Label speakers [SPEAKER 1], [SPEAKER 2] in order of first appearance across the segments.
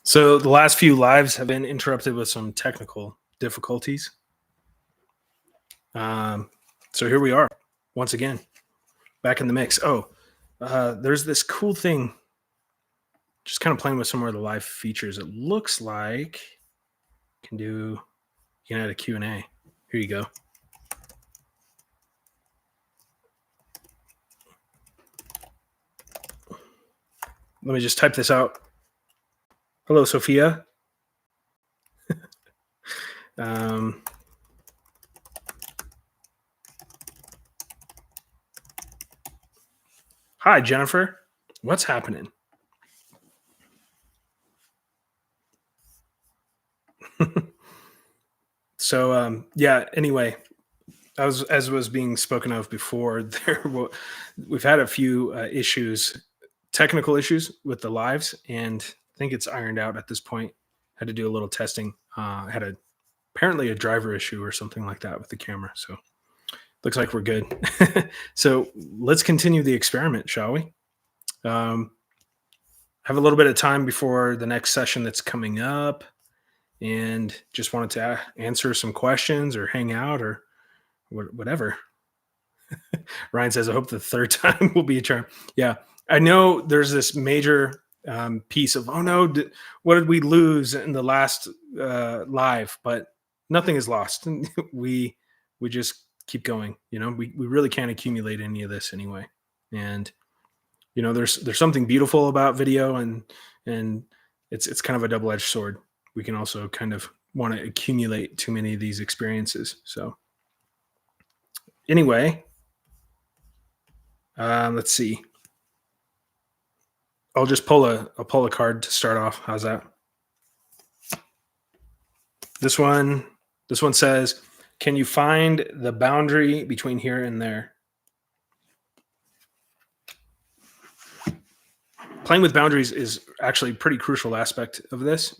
[SPEAKER 1] So the last few lives have been interrupted with some technical difficulties. Um, so here we are once again, back in the mix. There's this cool thing, just kind of playing with some more of the live features. It looks like you can add a Q&A. Here you go. Let me just type this out. Hello, Sophia. Hi, Jennifer. What's happening? Anyway, as was being spoken of before, we've had a few technical issues with the lives, and I think it's ironed out at this point. Had to do a little testing. Apparently a driver issue or something like that with the camera. So looks like we're good. So let's continue the experiment, shall we? Have a little bit of time before the next session that's coming up, and just wanted to answer some questions or hang out or whatever. Ryan says, I hope the third time will be a charm. Yeah, I know there's this major piece of, oh no, what did we lose in the last live? But nothing is lost. we just keep going. We really can't accumulate any of this anyway. And there's something beautiful about video, and it's kind of a double-edged sword. We can also kind of want to accumulate too many of these experiences. So anyway, let's see. I'll just pull a card to start off. How's that? This one says, can you find the boundary between here and there? Playing with boundaries is actually a pretty crucial aspect of this.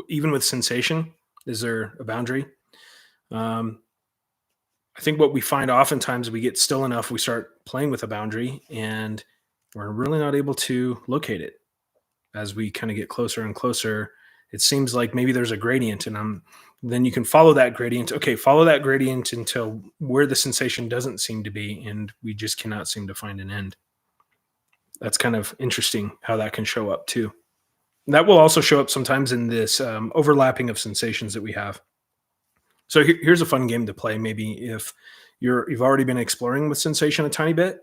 [SPEAKER 1] Even with sensation, is there a boundary? I think what we find oftentimes, we get still enough, we start playing with a boundary, and we're really not able to locate it. As we kind of get closer and closer, it seems like maybe there's a gradient, and then you can follow that gradient. Okay, follow that gradient until where the sensation doesn't seem to be, and we just cannot seem to find an end. That's kind of interesting how that can show up too. That will also show up sometimes in this overlapping of sensations that we have. So here's a fun game to play. Maybe if you've already been exploring with sensation a tiny bit,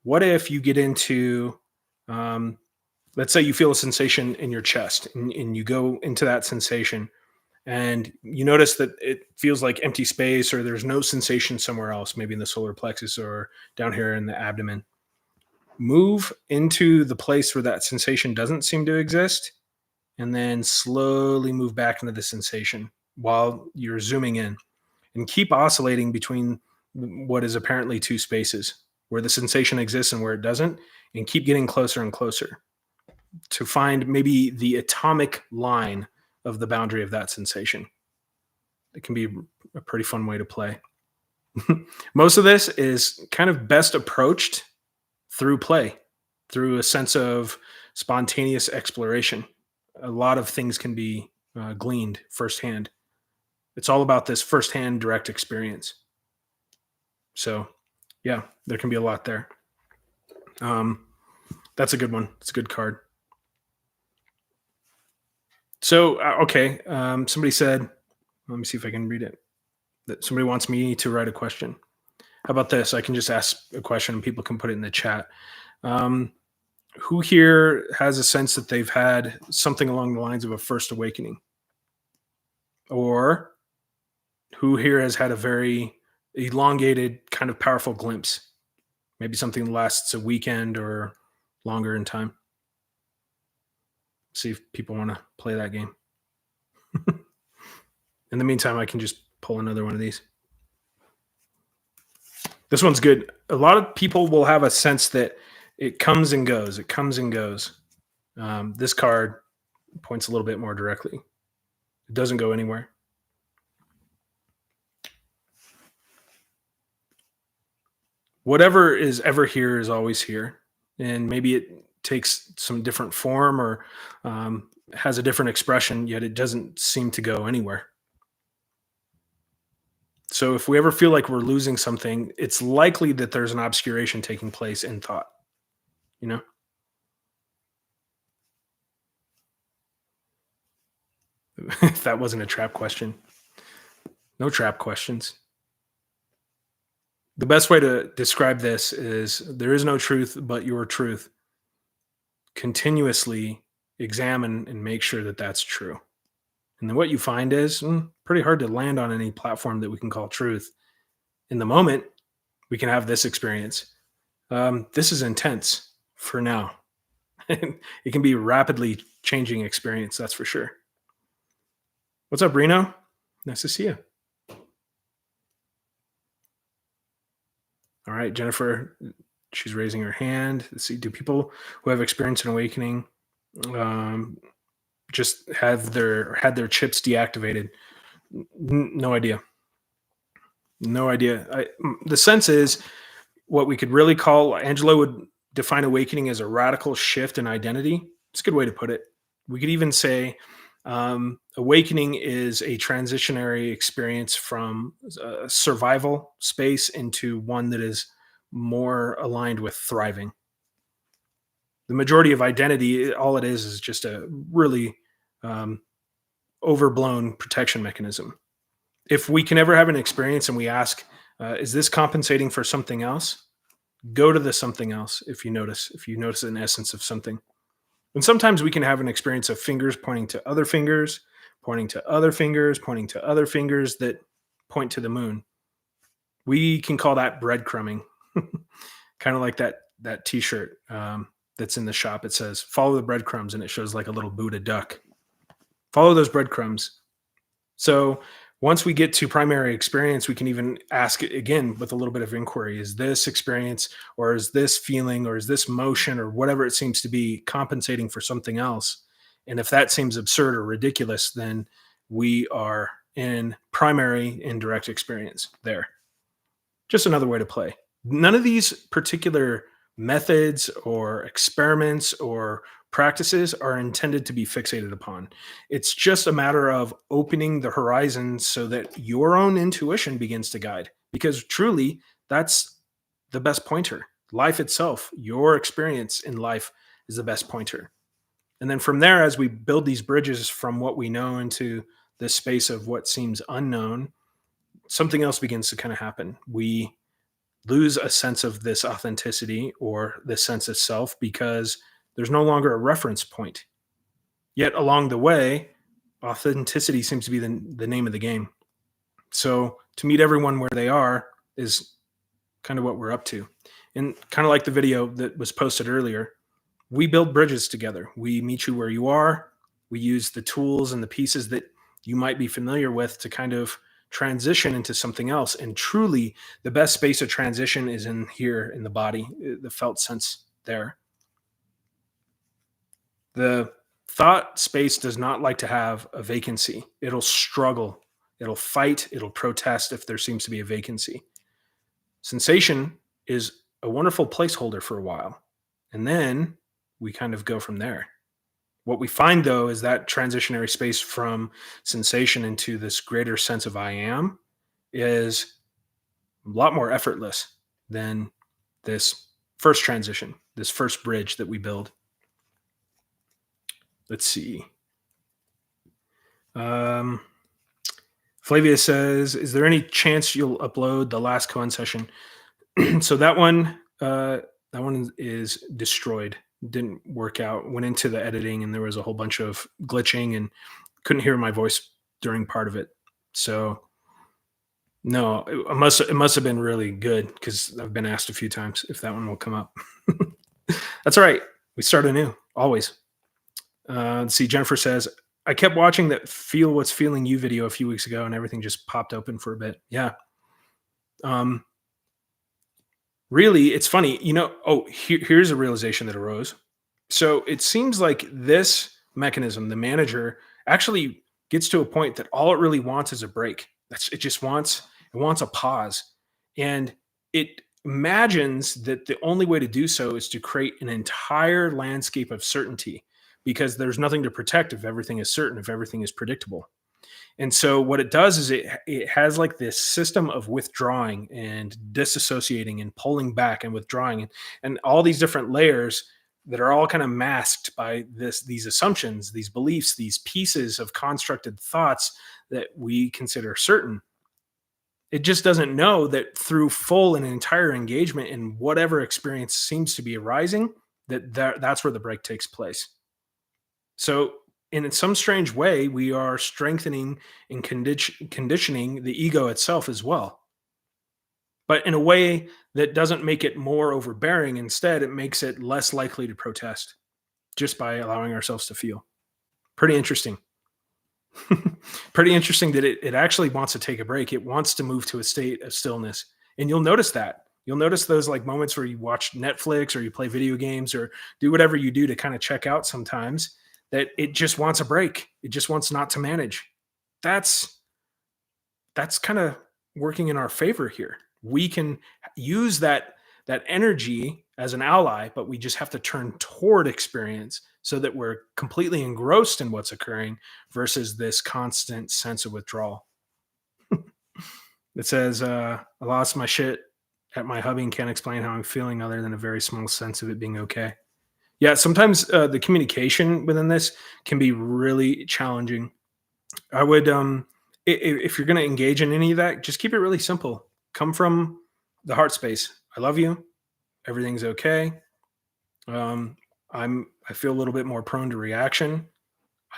[SPEAKER 1] what if you get into, let's say you feel a sensation in your chest, and you go into that sensation, and you notice that it feels like empty space, or there's no sensation somewhere else, maybe in the solar plexus or down here in the abdomen. Move into the place where that sensation doesn't seem to exist, and then slowly move back into the sensation while you're zooming in, and keep oscillating between what is apparently two spaces, where the sensation exists and where it doesn't, and keep getting closer and closer to find maybe the atomic line of the boundary of that sensation. It can be a pretty fun way to play. Most of this is kind of best approached through play, through a sense of spontaneous exploration. A lot of things can be gleaned firsthand. It's all about this firsthand direct experience. So yeah, there can be a lot there. That's a good one. It's a good card. So, okay. Somebody said, let me see if I can read it, that somebody wants me to write a question. How about this? I can just ask a question and people can put it in the chat. Who here has a sense that they've had something along the lines of a first awakening? Or who here has had a very elongated, kind of powerful glimpse? Maybe something that lasts a weekend or longer in time. See if people want to play that game. In the meantime, I can just pull another one of these. This one's good. A lot of people will have a sense that it comes and goes. It comes and goes. This card points a little bit more directly. It doesn't go anywhere. Whatever is ever here is always here. And maybe it takes some different form or has a different expression, yet it doesn't seem to go anywhere. So if we ever feel like we're losing something, it's likely that there's an obscuration taking place in thought, you know? If that wasn't a trap question. No trap questions. The best way to describe this is there is no truth but your truth. Continuously examine and make sure that that's true. And then what you find is pretty hard to land on any platform that we can call truth. In the moment, we can have this experience. This is intense for now. It can be a rapidly changing experience, that's for sure. What's up, Reno? Nice to see you. All right, Jennifer, she's raising her hand. Let's see, do people who have experienced an awakening just had their chips deactivated? No idea. No idea. The sense is what we could really call, Angelo would define awakening as a radical shift in identity. It's a good way to put it. We could even say awakening is a transitionary experience from a survival space into one that is more aligned with thriving. The majority of identity, all it is just a really overblown protection mechanism. If we can ever have an experience and we ask, is this compensating for something else? Go to the something else if you notice an essence of something. And sometimes we can have an experience of fingers pointing to other fingers, pointing to other fingers, pointing to other fingers that point to the moon. We can call that breadcrumbing. Kind of like that t-shirt that's in the shop. It says, follow the breadcrumbs, and it shows like a little Buddha duck. Follow those breadcrumbs. So once we get to primary experience, we can even ask it again with a little bit of inquiry. Is this experience, or is this feeling, or is this motion, or whatever it seems to be, compensating for something else? And if that seems absurd or ridiculous, then we are in primary indirect experience there. Just another way to play. None of these particular methods or experiments or practices are intended to be fixated upon. It's just a matter of opening the horizon so that your own intuition begins to guide, because truly that's the best pointer. Life itself, your experience in life, is the best pointer. And then from there, as we build these bridges from what we know into this space of what seems unknown, something else begins to kind of happen. We lose a sense of this authenticity or this sense of self because there's no longer a reference point. Yet along the way, authenticity seems to be the name of the game. So to meet everyone where they are is kind of what we're up to. And kind of like the video that was posted earlier, we build bridges together. We meet you where you are. We use the tools and the pieces that you might be familiar with to kind of transition into something else. And truly, the best space of transition is in here in the body, the felt sense there. The thought space does not like to have a vacancy. It'll struggle. It'll fight. It'll protest if there seems to be a vacancy. Sensation is a wonderful placeholder for a while. And then we kind of go from there. What we find, though, is that transitionary space from sensation into this greater sense of I am is a lot more effortless than this first transition, this first bridge that we build. Let's see. Flavia says, is there any chance you'll upload the last Koan session? So that one is destroyed. Didn't work out. Went into the editing and there was a whole bunch of glitching and couldn't hear my voice during part of it. So no, it must have been really good, because I've been asked a few times if that one will come up. That's all right. We start anew, always. Let's see. Jennifer says, I kept watching that Feel What's Feeling You video a few weeks ago and everything just popped open for a bit. Yeah. Really, it's funny, here's a realization that arose. So it seems like this mechanism, the manager, actually gets to a point that all it really wants is a break. It wants a pause. And imagines that the only way to do so is to create an entire landscape of certainty, because there's nothing to protect if everything is certain, if everything is predictable. And so what it does is it has like this system of withdrawing and disassociating and pulling back and withdrawing, and all these different layers that are all kind of masked by these assumptions, these beliefs, these pieces of constructed thoughts that we consider certain. It just doesn't know that through full and entire engagement in whatever experience seems to be arising, that's where the break takes place. So in some strange way, we are strengthening and conditioning the ego itself as well, but in a way that doesn't make it more overbearing. Instead, it makes it less likely to protest just by allowing ourselves to feel. Pretty interesting. Pretty interesting that it actually wants to take a break. It wants to move to a state of stillness. And you'll notice that. You'll notice those like moments where you watch Netflix or you play video games or do whatever you do to kind of check out sometimes, that it just wants a break. It just wants not to manage. That's kind of working in our favor here. We can use that energy as an ally, but we just have to turn toward experience so that we're completely engrossed in what's occurring versus this constant sense of withdrawal. It says, I lost my shit at my hubby and can't explain how I'm feeling other than a very small sense of it being okay. Yeah, sometimes the communication within this can be really challenging. I would, if you're going to engage in any of that, just keep it really simple. Come from the heart space. I love you. Everything's okay. I feel a little bit more prone to reaction.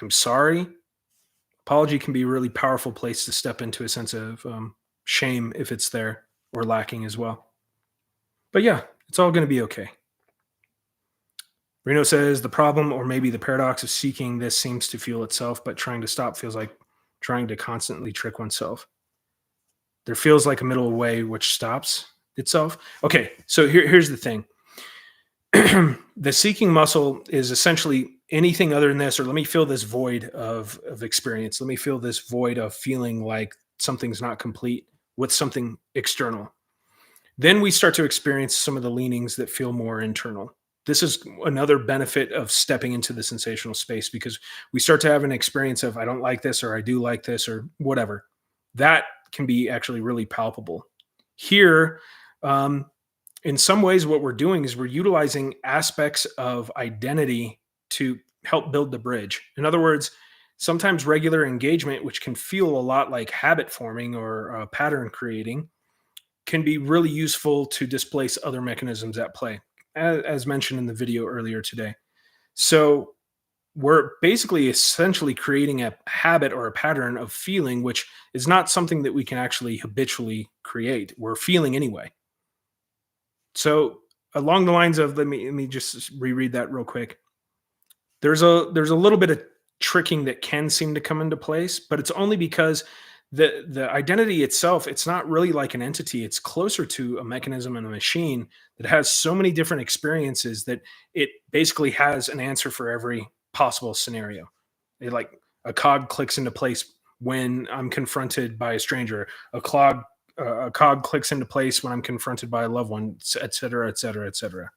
[SPEAKER 1] I'm sorry. Apology can be a really powerful place to step into a sense of shame if it's there or lacking as well. But yeah, it's all going to be okay. Reno says the problem, or maybe the paradox of seeking this, seems to fuel itself, but trying to stop feels like trying to constantly trick oneself. There feels like a middle way which stops itself. Okay, so here's the thing. The seeking muscle is essentially anything other than this, or let me fill this void of experience. Let me fill this void of feeling like something's not complete with something external. Then we start to experience some of the leanings that feel more internal. This is another benefit of stepping into the sensational space, because we start to have an experience of I don't like this, or I do like this, or whatever. That can be actually really palpable. Here, in some ways, what we're doing is we're utilizing aspects of identity to help build the bridge. In other words, sometimes regular engagement, which can feel a lot like habit forming or pattern creating, can be really useful to displace other mechanisms at play, as mentioned in the video earlier today. So we're basically essentially creating a habit or a pattern of feeling, which is not something that we can actually habitually create. We're feeling anyway. So along the lines of, let me just reread that real quick. There's a little bit of tricking that can seem to come into place, but it's only because the identity itself, it's not really like an entity. It's closer to a mechanism and a machine that has so many different experiences that it basically has an answer for every possible scenario. Like a cog clicks into place when I'm confronted by a stranger. A cog clicks into place when I'm confronted by a loved one, et cetera, et cetera, et cetera.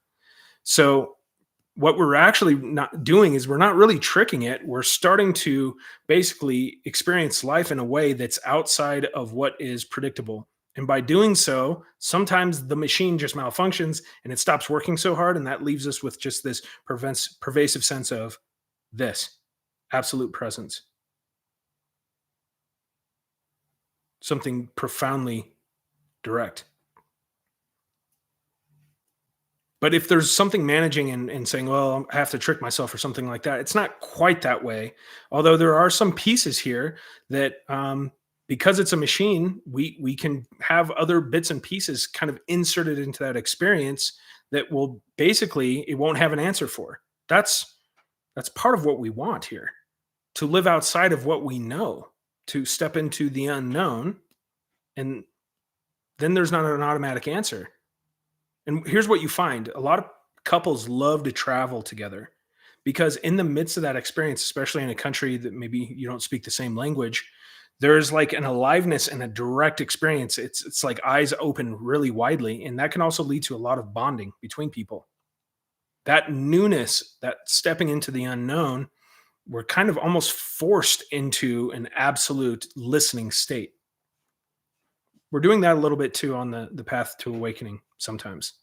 [SPEAKER 1] So what we're actually not doing is we're not really tricking it. We're starting to basically experience life in a way that's outside of what is predictable. And by doing so, sometimes the machine just malfunctions and it stops working so hard. And that leaves us with just this pervasive sense of this absolute presence. Something profoundly direct. But if there's something managing and saying, well, I have to trick myself or something like that, it's not quite that way. Although there are some pieces here that, because it's a machine, we can have other bits and pieces kind of inserted into that experience that will basically, it won't have an answer for. That's part of what we want here, to live outside of what we know, to step into the unknown, and then there's not an automatic answer. And here's what you find. A lot of couples love to travel together because in the midst of that experience, especially in a country that maybe you don't speak the same language, there's like an aliveness and a direct experience. It's like eyes open really widely, and that can also lead to a lot of bonding between people. That newness, that stepping into the unknown, we're kind of almost forced into an absolute listening state. We're doing that a little bit too on the path to awakening sometimes.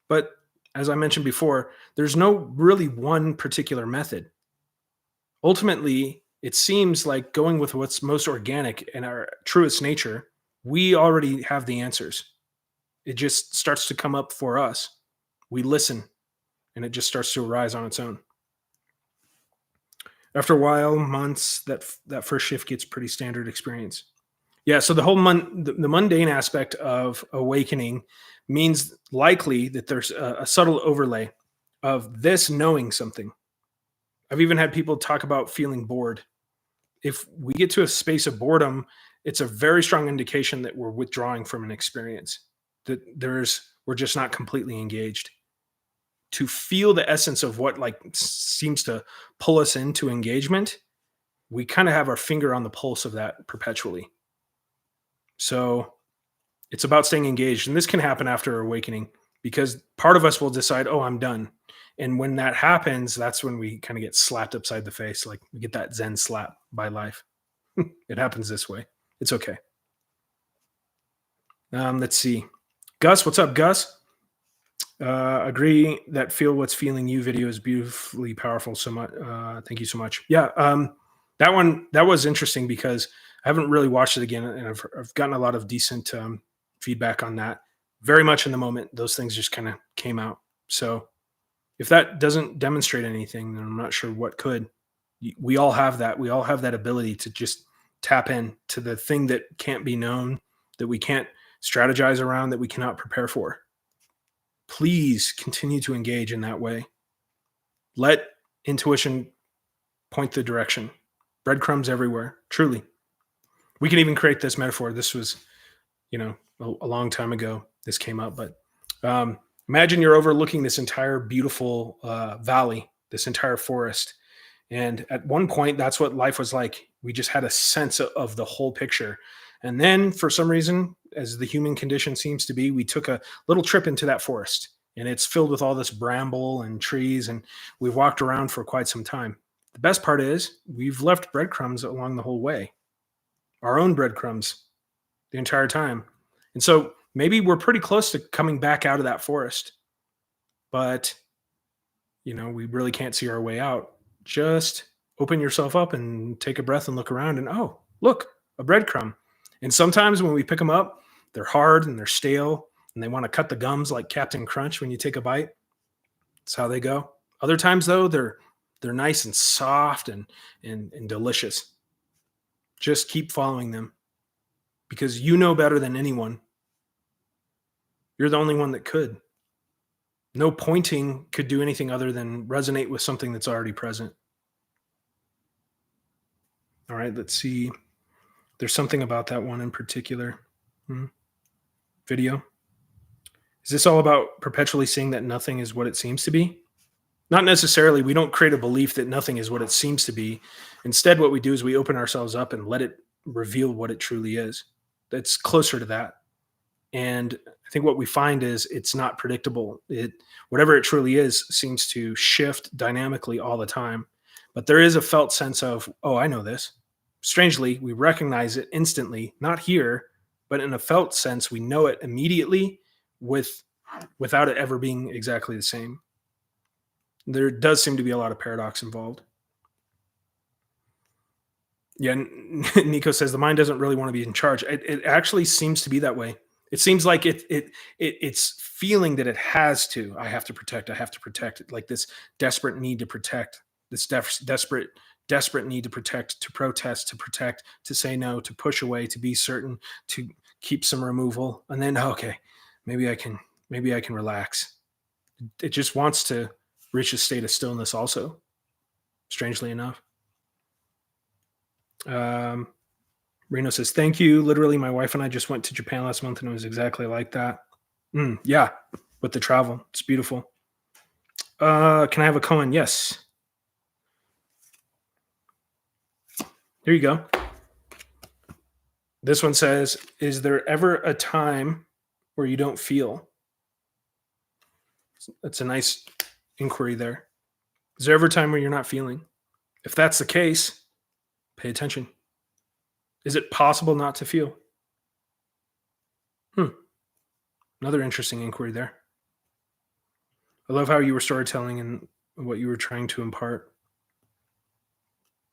[SPEAKER 1] But as I mentioned before, there's no really one particular method. Ultimately, it seems like going with what's most organic and our truest nature, we already have the answers. It just starts to come up for us. We listen, and it just starts to arise on its own. After a while, months, that first shift gets pretty standard experience. Yeah, so the whole the mundane aspect of awakening means likely that there's a subtle overlay of this knowing something. I've even had people talk about feeling bored. If we get to a space of boredom, it's a very strong indication that we're withdrawing from an experience, that we're just not completely engaged. To feel the essence of what like seems to pull us into engagement, we kind of have our finger on the pulse of that perpetually. So it's about staying engaged. And this can happen after awakening because part of us will decide, oh, I'm done. And when that happens, that's when we kind of get slapped upside the face. Like we get that Zen slap by life. It happens this way. It's okay. Let's see. Gus, what's up, Gus? Agree that Feel What's Feeling You video is beautifully powerful. So much. Thank you so much. Yeah. That was interesting because I haven't really watched it again, and I've gotten a lot of decent feedback on that. Very much in the moment, those things just kind of came out. So if that doesn't demonstrate anything, then I'm not sure what could. We all have that. We all have that ability to just tap in to the thing that can't be known, that we can't strategize around, that we cannot prepare for. Please continue to engage in that way. Let intuition point the direction. Breadcrumbs everywhere, truly. We can even create this metaphor. This was, a long time ago, this came up, but imagine you're overlooking this entire beautiful valley, this entire forest. And at one point, that's what life was like. We just had a sense of the whole picture. And then for some reason, as the human condition seems to be, we took a little trip into that forest, and it's filled with all this bramble and trees, and we've walked around for quite some time. The best part is we've left breadcrumbs along the whole way, our own breadcrumbs the entire time. And so maybe we're pretty close to coming back out of that forest, but we really can't see our way out. Just open yourself up and take a breath and look around, and oh, look, a breadcrumb. And sometimes when we pick them up, they're hard and they're stale and they want to cut the gums like Captain Crunch when you take a bite. That's how they go. Other times though, they're nice and soft and delicious. Just keep following them because you know better than anyone. You're the only one that could. No pointing could do anything other than resonate with something that's already present. All right, let's see. There's something about that one in particular. Video. Is this all about perpetually seeing that nothing is what it seems to be? Not necessarily. We don't create a belief that nothing is what it seems to be. Instead, what we do is we open ourselves up and let it reveal what it truly is. That's closer to that. And I think what we find is it's not predictable. Whatever it truly is seems to shift dynamically all the time. But there is a felt sense of, oh, I know this. Strangely, we recognize it instantly, not here, but in a felt sense, we know it immediately without it ever being exactly the same. There does seem to be a lot of paradox involved. Yeah, Nico says the mind doesn't really want to be in charge. It actually seems to be that way. It seems like it's feeling that it has to. I have to protect. I have to protect it. Like this desperate need to protect. This desperate need to protect, to protest, to protect, to say no, to push away, to be certain, to keep some removal, and then okay, maybe I can relax. It just wants to reach a state of stillness. Also, strangely enough. Reno says, thank you. Literally, my wife and I just went to Japan last month and it was exactly like that. Yeah, with the travel. It's beautiful. Can I have a koan? Yes. Here you go. This one says, is there ever a time where you don't feel? That's a nice inquiry there. Is there ever a time where you're not feeling? If that's the case, pay attention. Is it possible not to feel? Another interesting inquiry there. I love how you were storytelling and what you were trying to impart.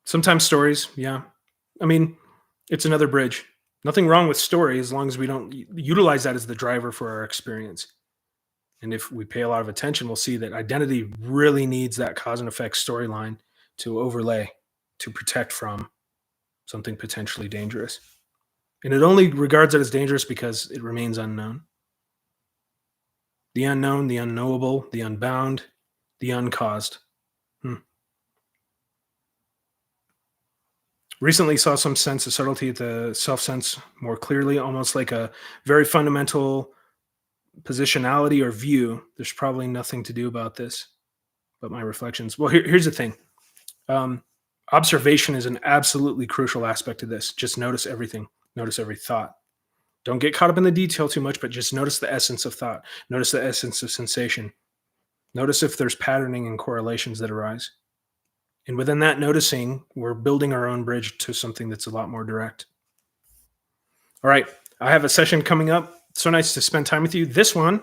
[SPEAKER 1] Sometimes stories, yeah. I mean, it's another bridge. Nothing wrong with story as long as we don't utilize that as the driver for our experience. And if we pay a lot of attention, we'll see that identity really needs that cause and effect storyline to overlay, to protect from something potentially dangerous. And it only regards it as dangerous because it remains unknown. The unknown, the unknowable, the unbound, the uncaused. Recently saw some sense of subtlety at the self-sense more clearly, almost like a very fundamental positionality or view. There's probably nothing to do about this, but my reflections. Well, here's the thing. Observation is an absolutely crucial aspect of this. Just notice everything. Notice every thought. Don't get caught up in the detail too much, but just notice the essence of thought. Notice the essence of sensation. Notice if there's patterning and correlations that arise. And within that noticing, we're building our own bridge to something that's a lot more direct. All right. I have a session coming up. So nice to spend time with you. This one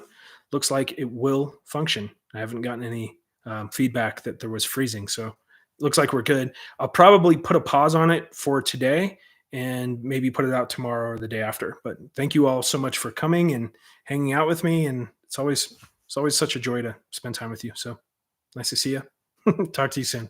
[SPEAKER 1] looks like it will function. I haven't gotten any feedback that there was freezing. So it looks like we're good. I'll probably put a pause on it for today and maybe put it out tomorrow or the day after. But thank you all so much for coming and hanging out with me. And it's always such a joy to spend time with you. So nice to see you. Talk to you soon.